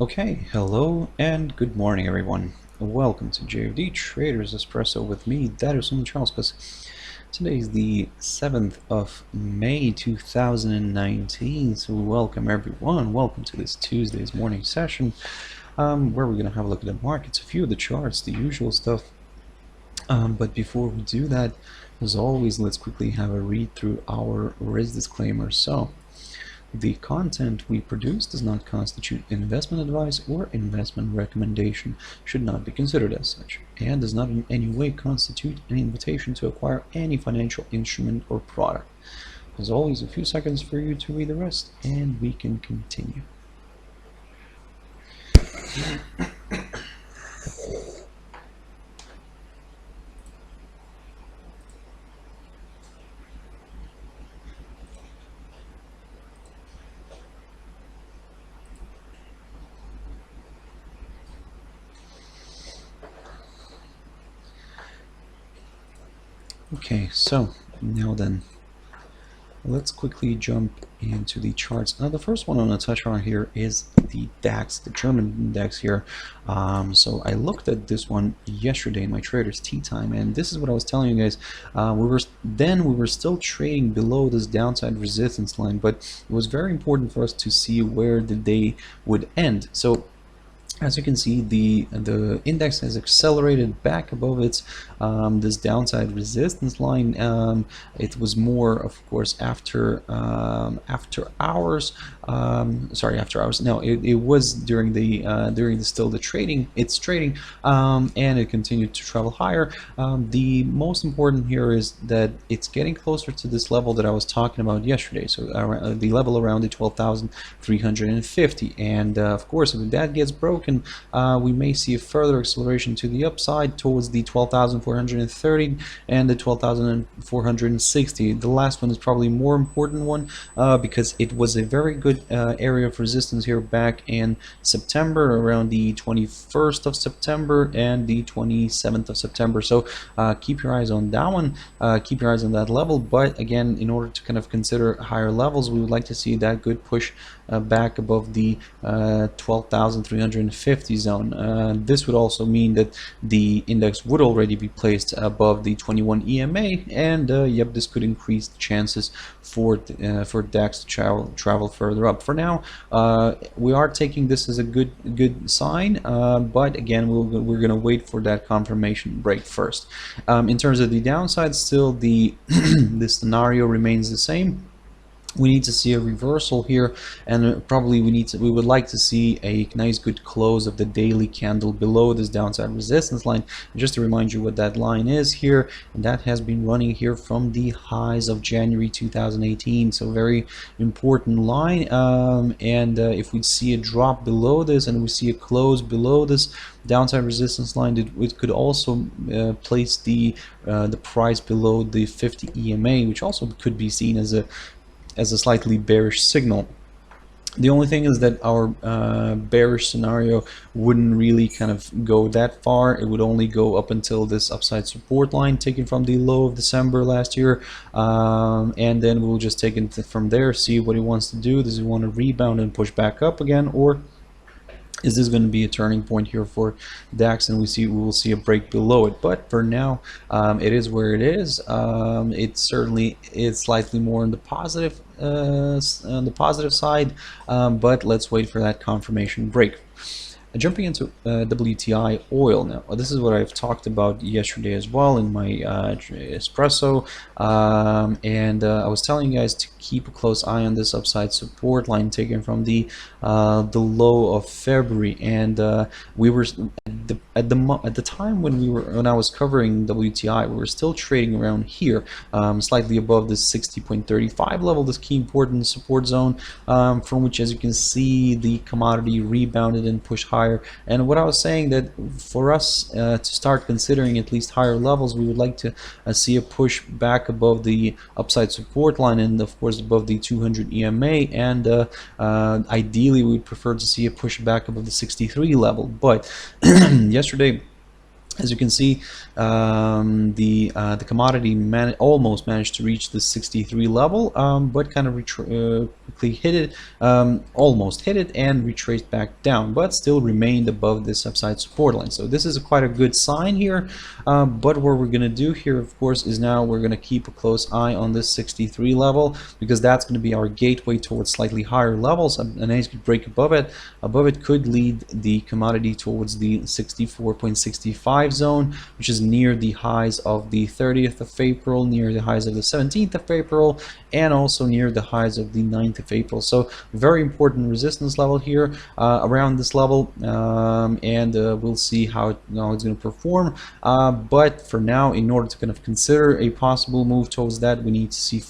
Okay, hello and good morning everyone. Welcome to JFD Traders Espresso with me, Darius Anucauskas. Today is the 7th of May 2019, so welcome everyone. Welcome to this Tuesday's morning session where we're going to have a look at the markets, a few of the charts, the usual stuff. But before we do that, as always, let's quickly have a read through our risk disclaimer. So, the content we produce does not constitute investment advice or investment recommendation, should not be considered as such, and does not in any way constitute an invitation to acquire any financial instrument or product. As always, a few seconds for you to read the rest, and we can continue. Okay, so now then, let's quickly jump into the charts. Now the first one I'm going to touch on here is the DAX, the German index here. So I looked at this one yesterday in my trader's tea time, and this is what I was telling you guys. We were still trading below this downside resistance line, but it was very important for us to see where the day would end. So as you can see, the index has accelerated back above its this downside resistance line. It was more, of course, after hours. After hours. No, it was during the still the trading. It's trading, and it continued to travel higher. The most important here is that it's getting closer to this level that I was talking about yesterday. So the level around the 12,350, and of course, if that gets broken, we may see a further acceleration to the upside towards the 12,430 and the 12,460. The last one is probably more important one because it was a very good area of resistance here back in September, around the 21st of September and the 27th of September. So keep your eyes on that one, keep your eyes on that level. But again, in order to kind of consider higher levels, we would like to see that good push back above the 12,350 zone. This would also mean that the index would already be placed above the 21 EMA, and yep, this could increase the chances for DAX to travel further up. For now, we are taking this as a good sign, but again, we're going to wait for that confirmation break first. In terms of the downside, still the scenario remains the same. We need to see a reversal here, and probably we would like to see a nice good close of the daily candle below this downside resistance line. And just to remind you what that line is here, and that has been running here from the highs of January 2018, so very important line. If we see a drop below this and we see a close below this downside resistance line, it could also place the price below the 50 EMA, which also could be seen as a slightly bearish signal. The only thing is that our bearish scenario wouldn't really kind of go that far. It would only go up until this upside support line taken from the low of December last year, and then we'll just take it from there, see what he wants to do. Does he want to rebound and push back up again, or is this going to be a turning point here for DAX, and we will see a break below it? But for now, it is where it is. It certainly is slightly more on the positive side, but let's wait for that confirmation break. Jumping into WTI oil now. This is what I've talked about yesterday as well in my espresso, and I was telling you guys to keep a close eye on this upside support line taken from the low of February, and we were at the time when I was covering WTI, we were still trading around here, slightly above this 60.35 level, this key important support zone, from which, as you can see, the commodity rebounded and pushed higher. And what I was saying, that for us to start considering at least higher levels, we would like to see a push back above the upside support line, and of course above the 200 EMA, and ideally we would prefer to see a push back above the 63 level. But yesterday As you can see, the commodity almost managed to reach the 63 level, but kind of quickly hit it, almost hit it, and retraced back down, but still remained above this upside support line. So this is quite a good sign here. But what we're going to do here, of course, is now we're going to keep a close eye on this 63 level, because that's going to be our gateway towards slightly higher levels. A nice good break above it. Above it could lead the commodity towards the 64.65 zone, which is near the highs of the 30th of April, near the highs of the 17th of April, and also near the highs of the 9th of April. So very important resistance level here around this level, and we'll see how it's going to perform. But for now, in order to kind of consider a possible move towards that, we need to see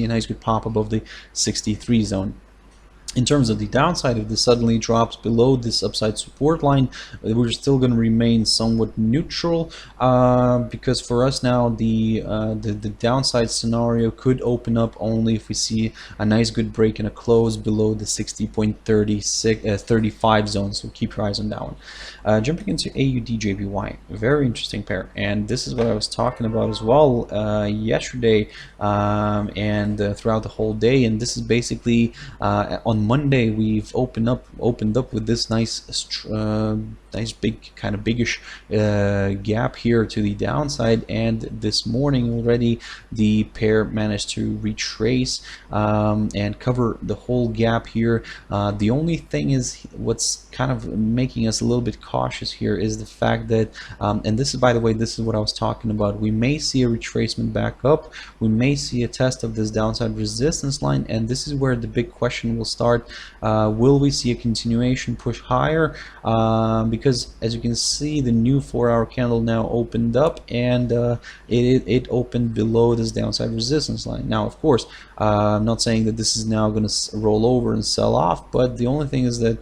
a nice good pop above the 63 zone. In terms of the downside, if this suddenly drops below this upside support line, we're still going to remain somewhat neutral, because for us now the downside scenario could open up only if we see a nice good break and a close below the 60.35 zone. So keep your eyes on that one. Jumping into AUDJPY, very interesting pair, and this is what I was talking about as well yesterday and throughout the whole day. And this is basically on Monday we've opened up with this nice big kind of biggish gap here to the downside, and this morning already the pair managed to retrace and cover the whole gap here. The only thing is, what's kind of making us a little bit cautious here is the fact that and this is, by the way, this is what I was talking about, we may see a retracement back up, we may see a test of this downside resistance line, and this is where the big question will start. Will we see a continuation push higher? Because as you can see, the new 4-hour candle now opened up, and it opened below this downside resistance line. Now, of course, I'm not saying that this is now going to roll over and sell off, but the only thing is that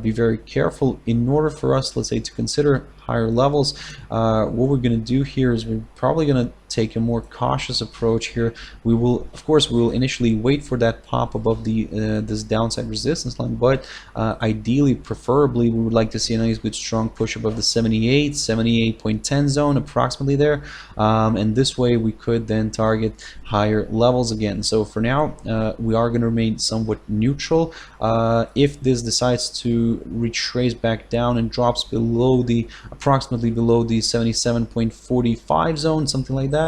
be very careful. In order for us, let's say, to consider higher levels, what we're going to do here is we're probably going to take a more cautious approach here. We will, of course, we will initially wait for that pop above the this downside resistance line, but ideally, preferably, we would like to see a nice good strong push above the 78.10 zone, approximately there, and this way we could then target higher levels again. So for now, we are going to remain somewhat neutral. If this decides to retrace back down and drops below the approximately below the 77.45 zone, something like that,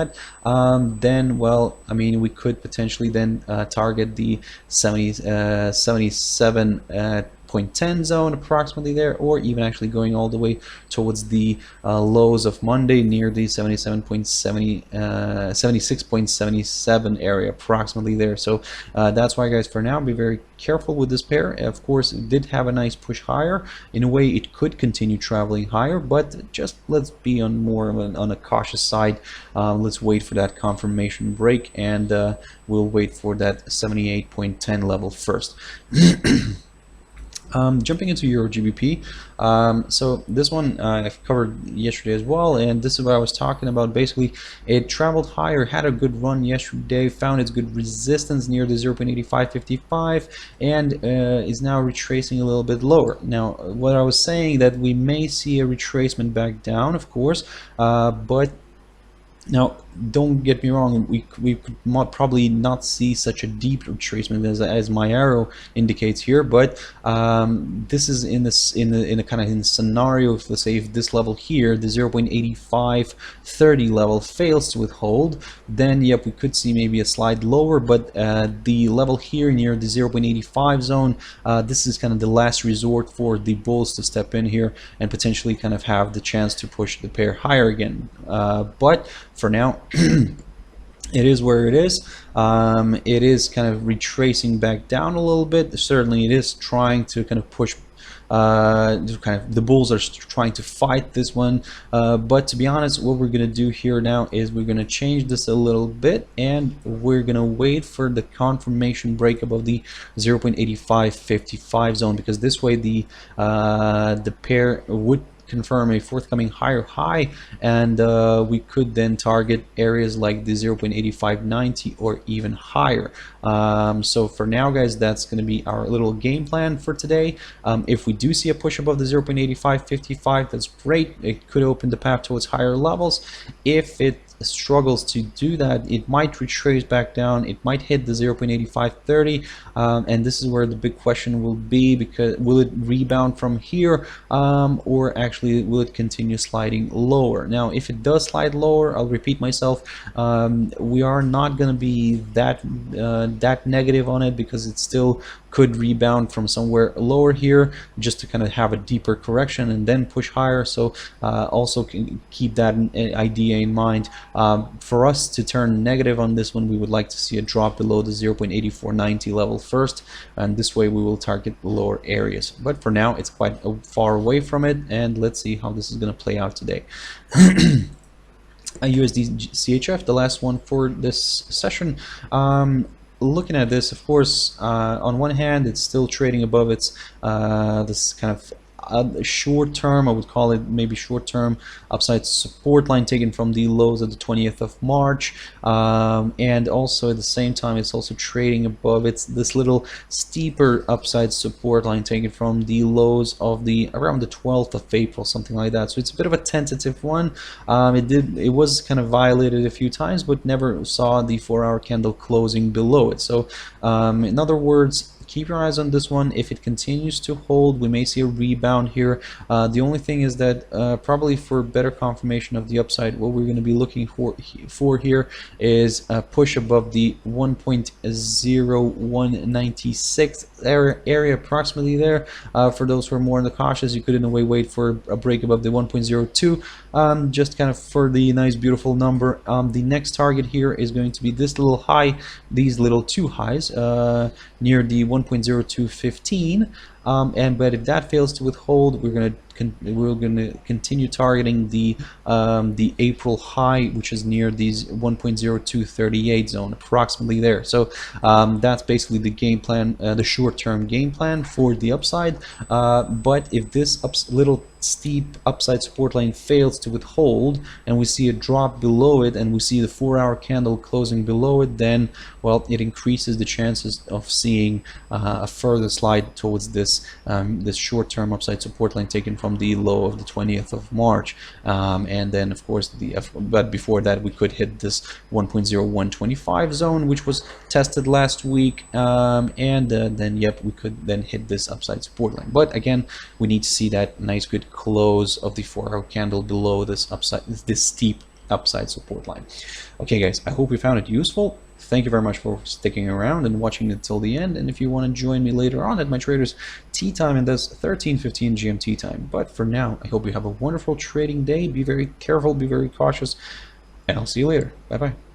then, well, I mean, we could potentially then target the 77.10 zone, approximately there, or even actually going all the way towards the lows of Monday near the 76.77 area, approximately there. So that's why, guys, for now, be very careful with this pair. Of course, it did have a nice push higher. In a way, it could continue traveling higher, but just let's be on more of on a cautious side. Let's wait for that confirmation break, and we'll wait for that 78.10 level first. Jumping into EURGBP, so this one I've covered yesterday as well, and this is what I was talking about. Basically, it traveled higher, had a good run yesterday, found its good resistance near the 0.8555, and is now retracing a little bit lower. Now, what I was saying, that we may see a retracement back down, of course, but now, don't get me wrong, we could probably not see such a deep retracement as my arrow indicates here, but this is in a kind of scenario. If, let's say, if this level here, the 0.8530 level, fails to withhold, then yep, we could see maybe a slide lower. But the level here near the 0.85 zone, this is kind of the last resort for the bulls to step in here and potentially kind of have the chance to push the pair higher again. But for now, it is where it is. It is kind of retracing back down a little bit. Certainly, it is trying to kind of push. The bulls are trying to fight this one, but to be honest, what we're gonna do here now is we're gonna change this a little bit, and we're gonna wait for the confirmation break above the 0.8555 zone, because this way the pair would confirm a forthcoming higher high, and we could then target areas like the 0.8590 or even higher. So for now, guys, that's going to be our little game plan for today. If we do see a push above the 0.8555, that's great. It could open the path towards higher levels. If it struggles to do that, it might retrace back down, it might hit the 0.8530, and this is where the big question will be, because will it rebound from here, or actually will it continue sliding lower? Now if it does slide lower, I'll repeat myself, we are not going to be that negative on it, because it still could rebound from somewhere lower here just to kind of have a deeper correction and then push higher. So also can keep that idea in mind. For us to turn negative on this one, we would like to see a drop below the 0.8490 level first, and this way we will target the lower areas. But for now, it's quite far away from it, and let's see how this is going to play out today. USDCHF, the last one for this session. Looking at this, of course, on one hand, it's still trading above its this kind of short-term, I would call it maybe short-term upside support line taken from the lows of the 20th of March, and also at the same time it's also trading above this little steeper upside support line taken from the lows of the around the 12th of April, something like that. So it's a bit of a tentative one. It was kind of violated a few times, but never saw the 4-hour candle closing below it. So in other words, keep your eyes on this one. If it continues to hold, we may see a rebound here. The only thing is that probably for better confirmation of the upside, what we're going to be looking for here is a push above the 1.0196 area, approximately there. For those who are more on the cautious, you could in a way wait for a break above the 1.02, just kind of for the nice beautiful number. The next target here is going to be this little high, these little two highs near the 1.0215, but if that fails to withhold, we're going to continue targeting the April high, which is near these 1.0238 zone, approximately there. So that's basically the game plan, the short-term game plan for the upside. But if this little steep upside support line fails to withhold, and we see a drop below it, and we see the 4-hour candle closing below it, then, well, it increases the chances of seeing a further slide towards this this short-term upside support line taken from the low of the 20th of March, and then of course but before that we could hit this 1.0125 zone, which was tested last week, and then yep, we could then hit this upside support line. But again, we need to see that nice good close of the 4-hour candle below this steep upside support line. Okay guys, I hope you found it useful. Thank you very much for sticking around and watching until the end. And if you want to join me later on at my trader's tea time, and that's 13:15 GMT time. But for now, I hope you have a wonderful trading day. Be very careful, be very cautious, and I'll see you later. Bye bye.